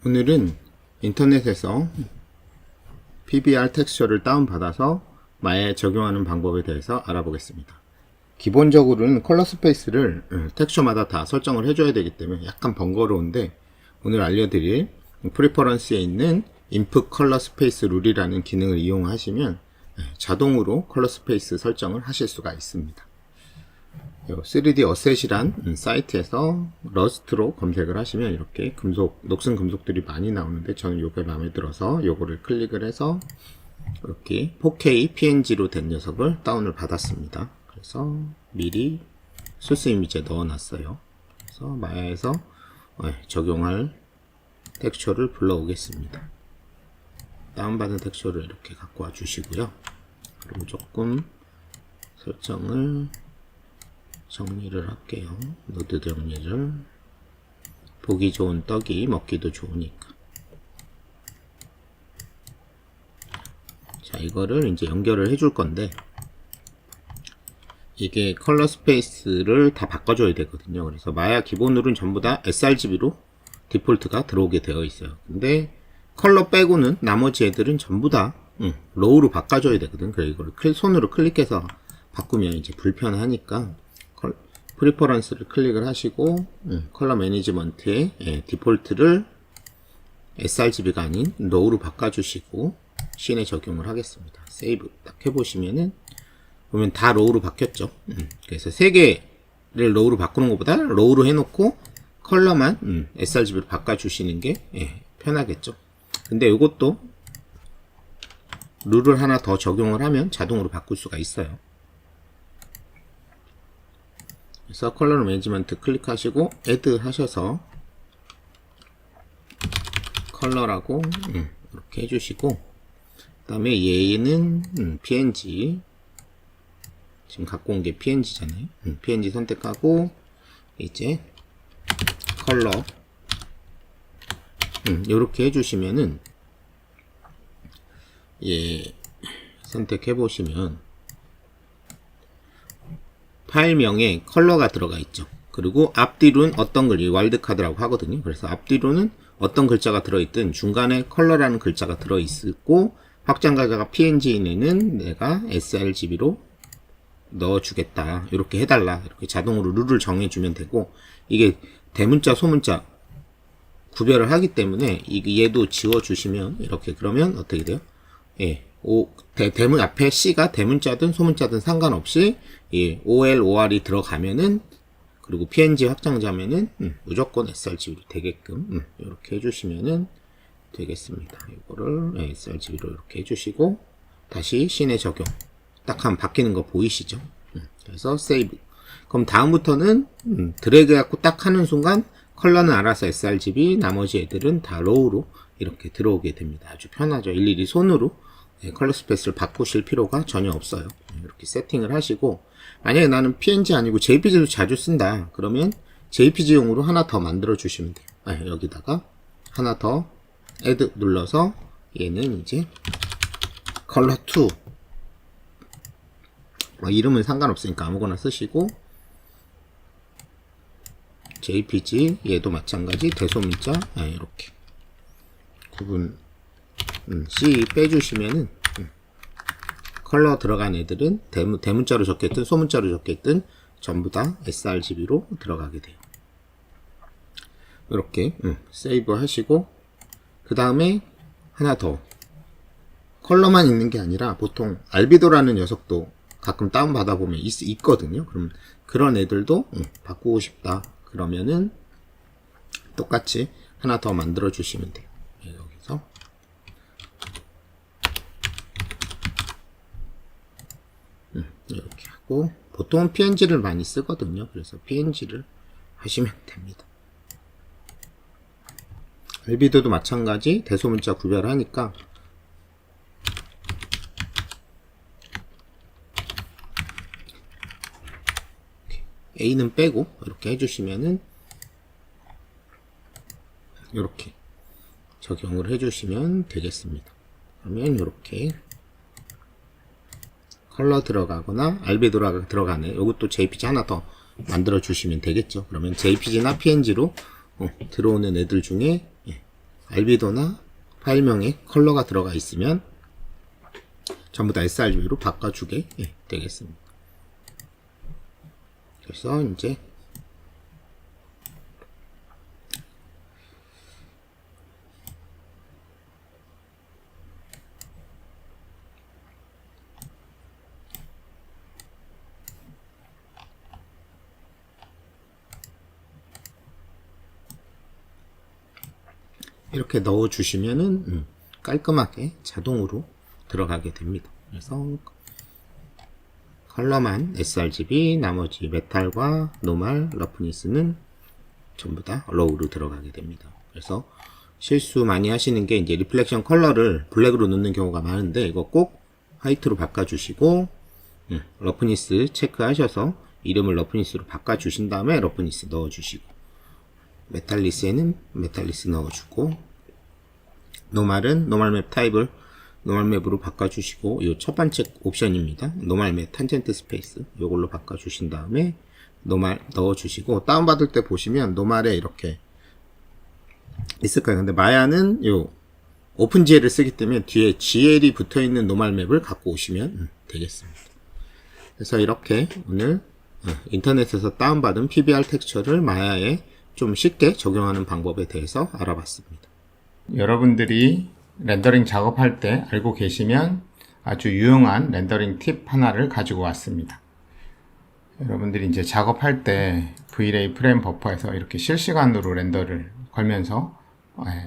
오늘은 인터넷에서 PBR 텍스처를 다운받아서 마야에 적용하는 방법에 대해서 알아보겠습니다. 기본적으로는 컬러 스페이스를 텍스처마다 다 설정을 해줘야 되기 때문에 약간 번거로운데, 오늘 알려드릴 프리퍼런스에 있는 인풋 컬러 스페이스 룰이라는 기능을 이용하시면 자동으로 컬러 스페이스 설정을 하실 수가 있습니다. 3D 어셋이란 사이트에서 러스트로 검색을 하시면 이렇게 녹슨 금속들이 많이 나오는데, 저는 요게 마음에 들어서 요거를 클릭을 해서 이렇게 4K PNG로 된 녀석을 다운을 받았습니다. 그래서 미리 소스 이미지에 넣어놨어요. 그래서 마야에서 적용할 텍스처를 불러오겠습니다. 다운받은 텍스처를 이렇게 갖고 와 주시고요. 그리고 조금 설정을 정리를 할게요. 노드 정리를. 보기 좋은 떡이 먹기도 좋으니까. 자, 이거를 이제 연결을 해줄 건데, 이게 컬러 스페이스를 다 바꿔줘야 되거든요. 그래서 마야 기본으로는 전부 다 sRGB로 디폴트가 들어오게 되어 있어요. 근데 컬러 빼고는 나머지 애들은 전부 다 로우로 바꿔줘야 되거든. 그래서 이걸 손으로 클릭해서 바꾸면 이제 불편하니까 프리퍼런스를 클릭을 하시고 컬러 매니지먼트의 디폴트를 sRGB가 아닌 로우로 바꿔주시고 씬에 적용을 하겠습니다. 세이브 딱 해보시면은 보면 다 로우로 바뀌었죠. 그래서 3개를 로우로 바꾸는 것보다 로우로 해놓고 컬러만 sRGB로 바꿔주시는 게 편하겠죠. 근데 이것도 룰을 하나 더 적용을 하면 자동으로 바꿀 수가 있어요. 그래서 컬러 매니지먼트 클릭하시고 애드 하셔서 컬러라고 이렇게 해주시고, 그 다음에 얘는 PNG, 지금 갖고 온 게 PNG잖아요. PNG 선택하고 이제 컬러 이렇게 해주시면은 선택해 보시면 파일명에 컬러가 들어가 있죠. 그리고 앞뒤로는 어떤 글이 와일드카드라고 하거든요. 그래서 앞뒤로는 어떤 글자가 들어있든 중간에 컬러라는 글자가 들어있고, 확장 가자가 PNG에는 내가 sRGB로 넣어주겠다, 이렇게 해달라, 이렇게 자동으로 룰을 정해주면 되고, 이게 대문자 소문자 구별을 하기 때문에 얘도 지워주시면 이렇게, 그러면 어떻게 돼요? 대문 앞에 C가 대문자든 소문자든 상관없이 OL, OR이 들어가면은, 그리고 PNG 확장자면은 무조건 sRGB로 되게끔 이렇게 해주시면은 되겠습니다. 이거를 sRGB로 이렇게 해주시고 다시 씬에 적용 딱 하면 바뀌는 거 보이시죠? 그래서 세이브. 그럼 다음부터는 드래그 갖고 딱 하는 순간 컬러는 알아서 sRGB, 나머지 애들은 다 로우로 이렇게 들어오게 됩니다. 아주 편하죠. 일일이 손으로 컬러 스페이스를 바꾸실 필요가 전혀 없어요. 이렇게 세팅을 하시고, 만약에 나는 PNG 아니고 JPG도 자주 쓴다 그러면 JPG용으로 하나 더 만들어 주시면 돼요. 여기다가 하나 더 add 눌러서 얘는 이제 color2, 이름은 상관없으니까 아무거나 쓰시고, JPG 얘도 마찬가지 대소문자 이렇게 구분 C 빼주시면은 컬러 들어간 애들은 대문자로 적겠든 소문자로 적겠든 전부 다 sRGB로 들어가게 돼요. 이렇게 세이브 하시고, 그 다음에 하나 더, 컬러만 있는 게 아니라 보통 알비도라는 녀석도 가끔 다운받아 보면 있거든요. 그럼 그런 애들도 바꾸고 싶다 그러면은 똑같이 하나 더 만들어 주시면 돼요. 여기서 이렇게 하고, 보통은 PNG를 많이 쓰거든요. 그래서 PNG를 하시면 됩니다. 알비도도 마찬가지 대소문자 구별하니까 A는 빼고 이렇게 해주시면은 이렇게 적용을 해주시면 되겠습니다. 그러면 이렇게 컬러 들어가거나 알베도가 들어가네, 이것도 JPG 하나 더 만들어 주시면 되겠죠. 그러면 JPG나 PNG로 들어오는 애들 중에 알비도나 파일명에 컬러가 들어가 있으면 전부 다 sRGB로 바꿔주게 되겠습니다. 그래서 이제 이렇게 넣어 주시면은 깔끔하게 자동으로 들어가게 됩니다. 그래서 컬러만 sRGB, 나머지 메탈과 노멀, 러프니스는 전부 다 로우로 들어가게 됩니다. 그래서 실수 많이 하시는 게 이제 리플렉션 컬러를 블랙으로 넣는 경우가 많은데 이거 꼭 화이트로 바꿔주시고 러프니스 체크하셔서 이름을 러프니스로 바꿔주신 다음에 러프니스 넣어주시고 메탈리스에는 메탈리스 넣어주고 노멀은 노멀맵 타입을 노멀맵으로 바꿔주시고 이 첫 번째 옵션입니다. 노멀맵 탄젠트 스페이스 이걸로 바꿔주신 다음에 노멀 넣어주시고 다운받을 때 보시면 노멀에 이렇게 있을 거예요. 근데 마야는 요 오픈GL을 쓰기 때문에 뒤에 GL이 붙어있는 노멀맵을 갖고 오시면 되겠습니다. 그래서 이렇게 오늘 인터넷에서 다운받은 PBR 텍스처를 마야에 좀 쉽게 적용하는 방법에 대해서 알아봤습니다. 여러분들이 렌더링 작업할 때 알고 계시면 아주 유용한 렌더링 팁 하나를 가지고 왔습니다. 여러분들이 이제 작업할 때 V-Ray 프레임 버퍼에서 이렇게 실시간으로 렌더를 걸면서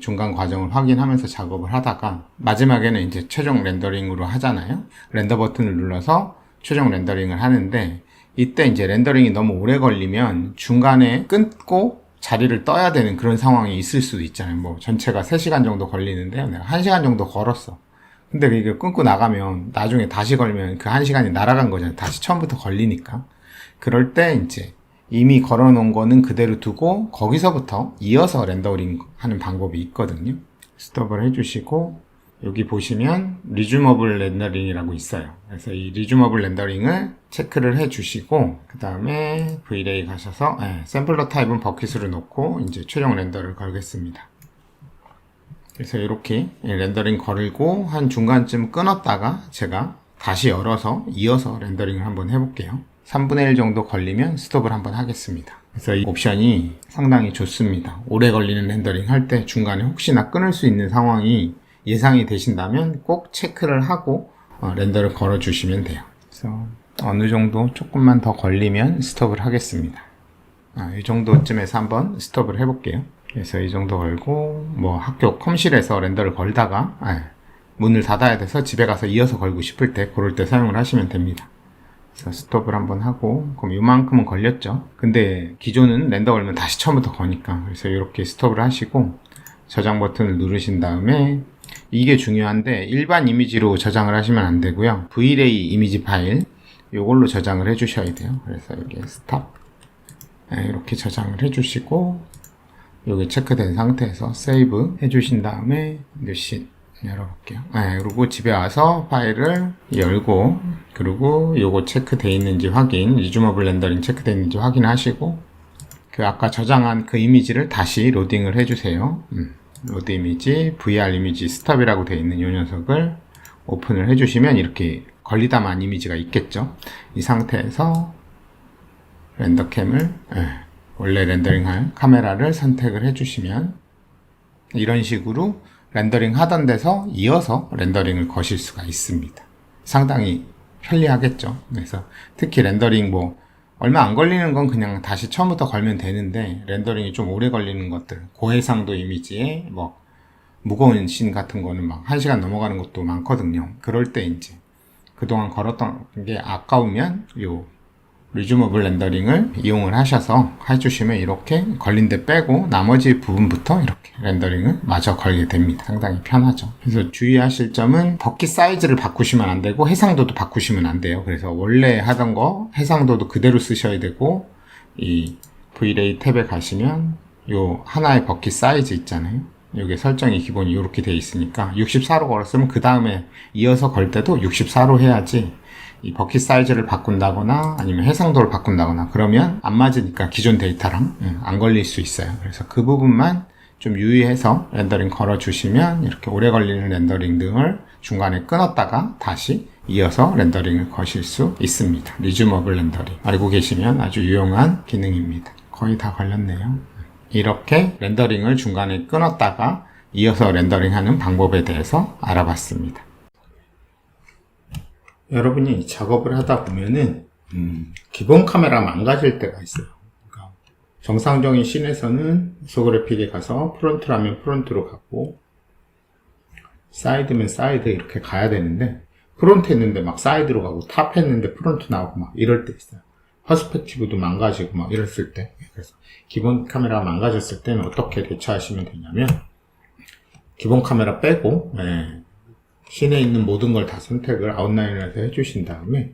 중간 과정을 확인하면서 작업을 하다가 마지막에는 이제 최종 렌더링으로 하잖아요. 렌더 버튼을 눌러서 최종 렌더링을 하는데 이때 이제 렌더링이 너무 오래 걸리면 중간에 끊고 자리를 떠야 되는 그런 상황이 있을 수도 있잖아요. 뭐 전체가 3시간 정도 걸리는데 내가 1시간 정도 걸었어. 근데 이게 끊고 나가면 나중에 다시 걸면 그 1시간이 날아간 거잖아요. 다시 처음부터 걸리니까. 그럴 때 이제 이미 걸어 놓은 거는 그대로 두고 거기서부터 이어서 렌더링 하는 방법이 있거든요. 스톱을 해주시고 여기 보시면 리주머블 렌더링이라고 있어요. 그래서 이 리주머블 렌더링을 체크를 해주시고 그 다음에 V-Ray 가셔서 샘플러 타입은 버킷으로 놓고 이제 최종 렌더를 걸겠습니다. 그래서 이렇게 렌더링 걸고 한 중간쯤 끊었다가 제가 다시 열어서 이어서 렌더링을 한번 해볼게요. 3분의 1 정도 걸리면 스톱을 한번 하겠습니다. 그래서 이 옵션이 상당히 좋습니다. 오래 걸리는 렌더링 할 때 중간에 혹시나 끊을 수 있는 상황이 예상이 되신다면 꼭 체크를 하고 렌더를 걸어 주시면 돼요. 그래서 어느 정도 조금만 더 걸리면 스톱을 하겠습니다. 이 정도쯤에서 한번 스톱을 해볼게요. 그래서 이 정도 걸고 뭐 학교 컴실에서 렌더를 걸다가 문을 닫아야 돼서 집에 가서 이어서 걸고 싶을 때 그럴 때 사용을 하시면 됩니다. 그래서 스톱을 한번 하고 그럼 이만큼은 걸렸죠. 근데 기존은 렌더 걸면 다시 처음부터 거니까 그래서 이렇게 스톱을 하시고 저장 버튼을 누르신 다음에 이게 중요한데 일반 이미지로 저장을 하시면 안 되고요. V-Ray 이미지 파일 이걸로 저장을 해 주셔야 돼요. 그래서 여기 스탑 이렇게 저장을 해 주시고 여기 체크된 상태에서 세이브 해 주신 다음에 뉴신 열어볼게요. 그리고 집에 와서 파일을 열고 그리고 요거 체크되어 있는지 확인, 리주머블 렌더링 체크되어 있는지 확인하시고 그 아까 저장한 그 이미지를 다시 로딩을 해주세요. 로드 이미지, VR 이미지 스톱이라고 되어 있는 이 녀석을 오픈을 해주시면 이렇게 걸리다만 이미지가 있겠죠. 이 상태에서 렌더캠을 원래 렌더링할 카메라를 선택을 해주시면 이런 식으로 렌더링 하던 데서 이어서 렌더링을 거실 수가 있습니다. 상당히 편리하겠죠. 그래서 특히 렌더링 뭐 얼마 안 걸리는 건 그냥 다시 처음부터 걸면 되는데 렌더링이 좀 오래 걸리는 것들 고해상도 이미지에 뭐 무거운 씬 같은 거는 막 1시간 넘어가는 것도 많거든요. 그럴 때 이제 그동안 걸었던 게 아까우면 요 리주머블 렌더링을 이용을 하셔서 해주시면 이렇게 걸린 데 빼고 나머지 부분부터 이렇게 렌더링을 마저 걸게 됩니다. 상당히 편하죠. 그래서 주의하실 점은 버킷 사이즈를 바꾸시면 안 되고 해상도도 바꾸시면 안 돼요. 그래서 원래 하던 거 해상도도 그대로 쓰셔야 되고 이 V-Ray 탭에 가시면 요 하나의 버킷 사이즈 있잖아요. 여기 설정이 기본이 이렇게 되어 있으니까 64로 걸었으면 그 다음에 이어서 걸 때도 64로 해야지 이 버킷 사이즈를 바꾼다거나 아니면 해상도를 바꾼다거나 그러면 안 맞으니까 기존 데이터랑 안 걸릴 수 있어요. 그래서 그 부분만 좀 유의해서 렌더링 걸어주시면 이렇게 오래 걸리는 렌더링 등을 중간에 끊었다가 다시 이어서 렌더링을 거실 수 있습니다. 리즈머블 렌더링 알고 계시면 아주 유용한 기능입니다. 거의 다 걸렸네요. 이렇게 렌더링을 중간에 끊었다가 이어서 렌더링하는 방법에 대해서 알아봤습니다. 여러분이 작업을 하다 보면은 기본 카메라 망가질 때가 있어요. 그러니까 정상적인 씬에서는 오토그래픽에 가서 프론트라면 프론트로 가고 사이드면 사이드 이렇게 가야 되는데 프론트 했는데 막 사이드로 가고 탑 했는데 프론트 나오고 막 이럴 때 있어요. 퍼스펙티브도 망가지고 막 이랬을 때. 그래서 기본 카메라가 망가졌을 때는 어떻게 대처하시면 되냐면 기본 카메라 빼고 씬에 있는 모든 걸 다 선택을 아웃라인에서 해주신 다음에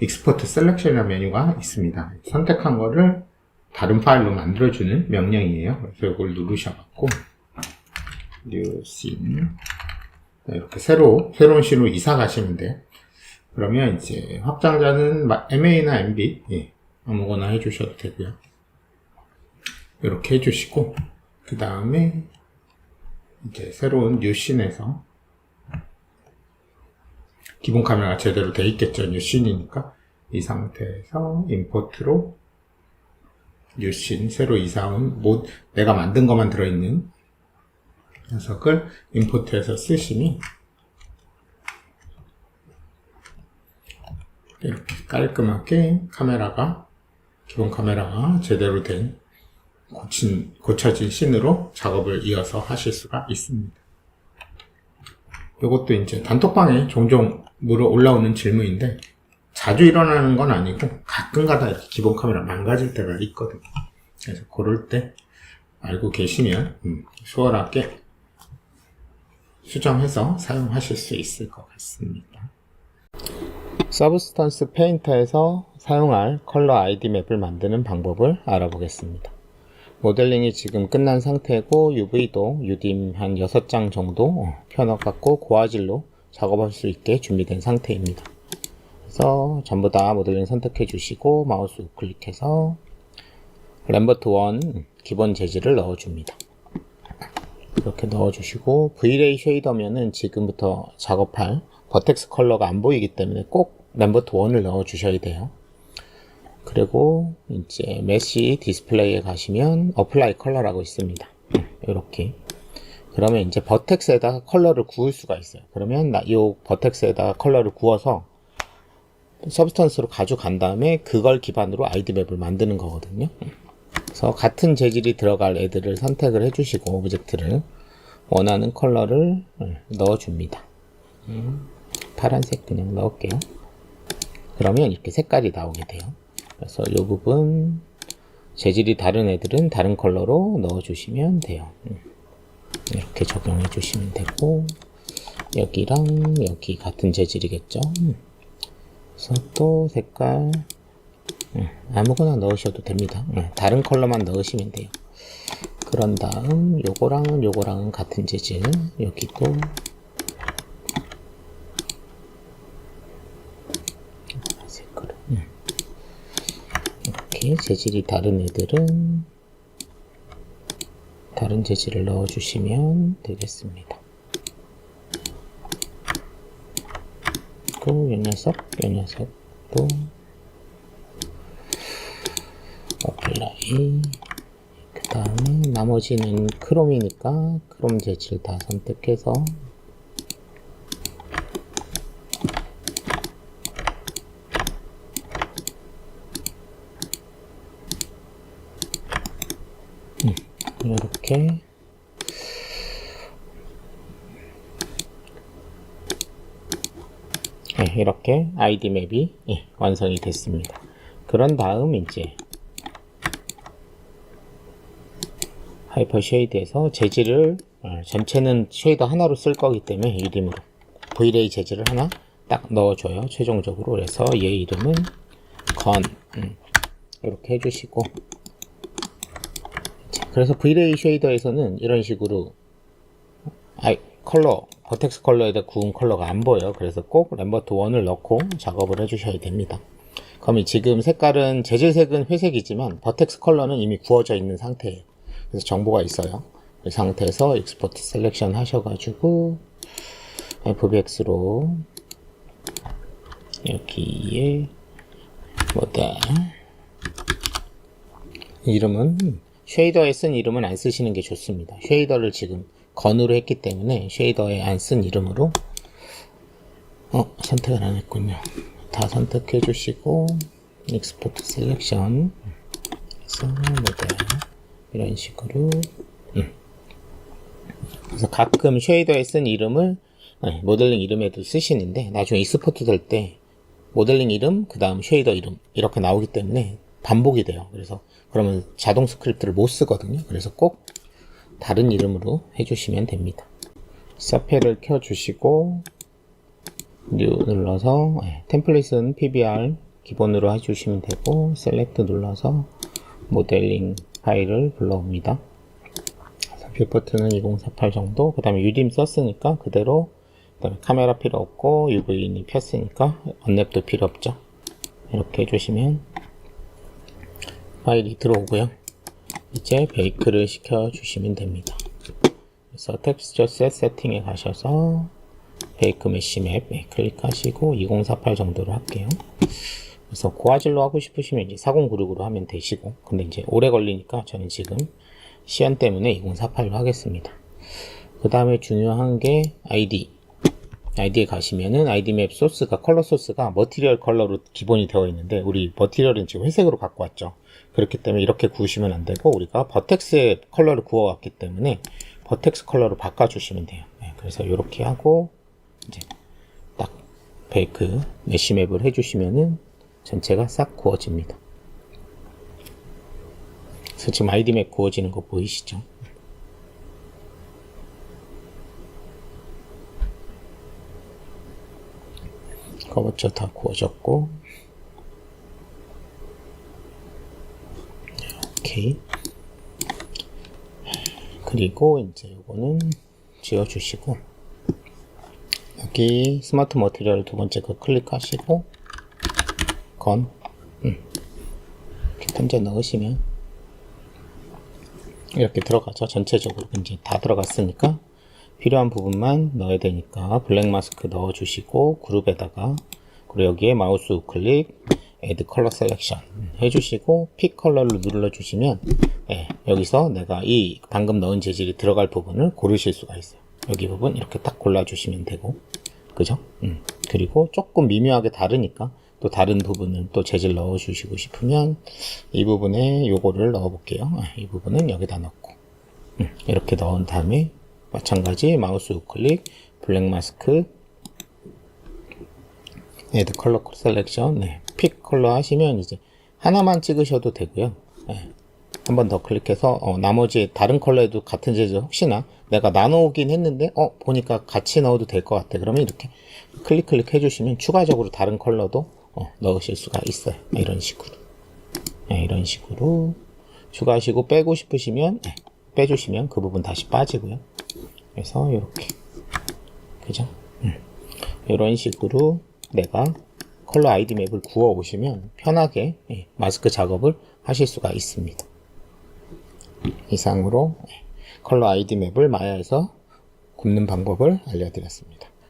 익스포트 셀렉션이라는 메뉴가 있습니다. 선택한 거를 다른 파일로 만들어주는 명령이에요. 그래서 이걸 누르셔갖고 New Scene 이렇게 새로운 씬으로 이사 가시면 돼요. 그러면 이제 확장자는 MA나 MB 아무거나 해주셔도 되고요. 이렇게 해주시고 그 다음에 이제 새로운 뉴 씬에서 기본 카메라가 제대로 돼 있겠죠. 뉴 씬이니까 이 상태에서 임포트로 뉴 씬 새로 이사온 내가 만든 것만 들어있는 녀석을 임포트해서 쓰시면 이렇게 깔끔하게 기본 카메라가 제대로 된 고쳐진 씬으로 작업을 이어서 하실 수가 있습니다. 이것도 이제 단톡방에 종종 올라오는 질문인데 자주 일어나는 건 아니고 가끔가다 이렇게 기본 카메라 망가질 때가 있거든요. 그래서 그럴 때 알고 계시면 수월하게 수정해서 사용하실 수 있을 것 같습니다. 서브스턴스 페인터에서 사용할 컬러 아이디 맵을 만드는 방법을 알아보겠습니다. 모델링이 지금 끝난 상태고 UV도 UDIM 한 6장 정도 펴넣어갖고 고화질로 작업할 수 있게 준비된 상태입니다. 그래서 전부 다 모델링 선택해 주시고 마우스 우클릭해서 램버트 1 기본 재질을 넣어줍니다. 이렇게 넣어주시고 V-Ray 쉐이더면은 지금부터 작업할 버텍스 컬러가 안 보이기 때문에 꼭 램버트 1을 넣어주셔야 돼요. 그리고 이제 메시 디스플레이에 가시면 어플라이 컬러라고 있습니다. 이렇게. 그러면 이제 버텍스에다가 컬러를 구울 수가 있어요. 그러면 이 버텍스에다가 컬러를 구워서 서브스턴스로 가져간 다음에 그걸 기반으로 아이디 맵을 만드는 거거든요. 그래서 같은 재질이 들어갈 애들을 선택을 해주시고 오브젝트를 원하는 컬러를 넣어줍니다. 파란색 그냥 넣을게요. 그러면 이렇게 색깔이 나오게 돼요. 그래서 이 부분 재질이 다른 애들은 다른 컬러로 넣어주시면 돼요. 이렇게 적용해 주시면 되고 여기랑 여기 같은 재질이겠죠. 그래서 또 색깔 아무거나 넣으셔도 됩니다. 다른 컬러만 넣으시면 돼요. 그런 다음 요거랑은 같은 재질 여기도 색깔을 이렇게 재질이 다른 애들은 다른 재질을 넣어주시면 되겠습니다. 그리고 요 녀석도 어플라이. 그 다음에 나머지는 크롬이니까 크롬 재질 다 선택해서 이렇게 이렇게 아이디 맵이 완성이 됐습니다. 그런 다음 이제 하이퍼 쉐이드에서 재질을 전체는 쉐이더 하나로 쓸 거기 때문에 이름으로 V-Ray 재질을 하나 딱 넣어줘요. 최종적으로. 그래서 얘 이름은 건 이렇게 해주시고 그래서 V-Ray 쉐이더에서는 이런 식으로 컬러 버텍스 컬러에다 구운 컬러가 안 보여요. 그래서 꼭 램버트 1을 넣고 작업을 해주셔야 됩니다. 그럼 지금 색깔은 재질색은 회색이지만 버텍스 컬러는 이미 구워져 있는 상태예요. 그래서 정보가 있어요. 그 상태에서 익스포트 셀렉션 하셔가지고 FBX로 여기에 뭐다 이름은 쉐이더에 쓴 이름은 안 쓰시는 게 좋습니다. 쉐이더를 지금 건으로 했기 때문에 쉐이더에 안 쓴 이름으로 선택을 안 했군요. 다 선택해 주시고 익스포트 셀렉션 해서 모델 이런 식으로 그래서 가끔 쉐이더에 쓴 이름을 모델링 이름에도 쓰시는데 나중에 익스포트 될 때 모델링 이름 그 다음 쉐이더 이름 이렇게 나오기 때문에 반복이 돼요. 그래서 그러면 자동 스크립트를 못 쓰거든요. 그래서 꼭 다른 이름으로 해주시면 됩니다. 서페를 켜주시고 뉴 눌러서 템플릿은 PBR 기본으로 해주시면 되고 셀렉트 눌러서 모델링 파일을 불러옵니다. 뷰 버튼은 2048 정도. 그 다음에 UDIM 썼으니까 그대로. 그 다음에 카메라 필요 없고 UV인이 폈으니까 언랩도 필요 없죠. 이렇게 해주시면 파일이 들어오고요. 이제 베이크를 시켜주시면 됩니다. 그래서 텍스처 셋 세팅에 가셔서 베이크 메쉬 맵 클릭하시고 2048 정도로 할게요. 그래서 고화질로 하고 싶으시면 이제 4096으로 하면 되시고, 근데 이제 오래 걸리니까 저는 지금 시연 때문에 2048로 하겠습니다. 그 다음에 중요한 게 ID에 가시면은 ID 맵 소스가 컬러 소스가 머티리얼 컬러로 기본이 되어 있는데 우리 머티리얼은 지금 회색으로 갖고 왔죠. 그렇기 때문에 이렇게 구우시면 안 되고 우리가 버텍스의 컬러를 구워왔기 때문에 버텍스 컬러로 바꿔주시면 돼요. 그래서 이렇게 하고 이제 딱 베이크 메쉬 맵을 해주시면은 전체가 싹 구워집니다. 그래서 지금 ID 맵 구워지는 거 보이시죠? 커버처 다 구워졌고, 오케이. 그리고 이제 이거는 지워주시고, 여기 스마트 머티리얼 두 번째 거 클릭하시고, 이렇게 던져 넣으시면 이렇게 들어가죠. 전체적으로 이제 다 들어갔으니까 필요한 부분만 넣어야 되니까 블랙 마스크 넣어주시고 그룹에다가 그리고 여기에 마우스 우클릭 Add Color Selection 해주시고 픽 컬러를 눌러주시면 여기서 내가 이 방금 넣은 재질이 들어갈 부분을 고르실 수가 있어요. 여기 부분 이렇게 딱 골라주시면 되고 그죠? 그리고 조금 미묘하게 다르니까 또 다른 부분은 또 재질 넣어주시고 싶으면 이 부분에 요거를 넣어볼게요. 이 부분은 여기다 넣고 이렇게 넣은 다음에 마찬가지 마우스 우클릭 블랙 마스크 Add Color Selection 픽 컬러 하시면 이제 하나만 찍으셔도 되고요. 한 번 더 클릭해서 나머지 다른 컬러에도 같은 재질 혹시나 내가 나눠오긴 했는데 보니까 같이 넣어도 될 것 같아. 그러면 이렇게 클릭 해주시면 추가적으로 다른 컬러도 넣으실 수가 있어요. 이런 식으로 이런 식으로 추가하시고 빼고 싶으시면 빼주시면 그 부분 다시 빠지고요. 그래서 이렇게 그죠? 이런 식으로 내가 컬러 아이디 맵을 구워 오시면 편하게 마스크 작업을 하실 수가 있습니다. 이상으로 컬러 아이디 맵을 마야에서 굽는 방법을 알려드렸습니다.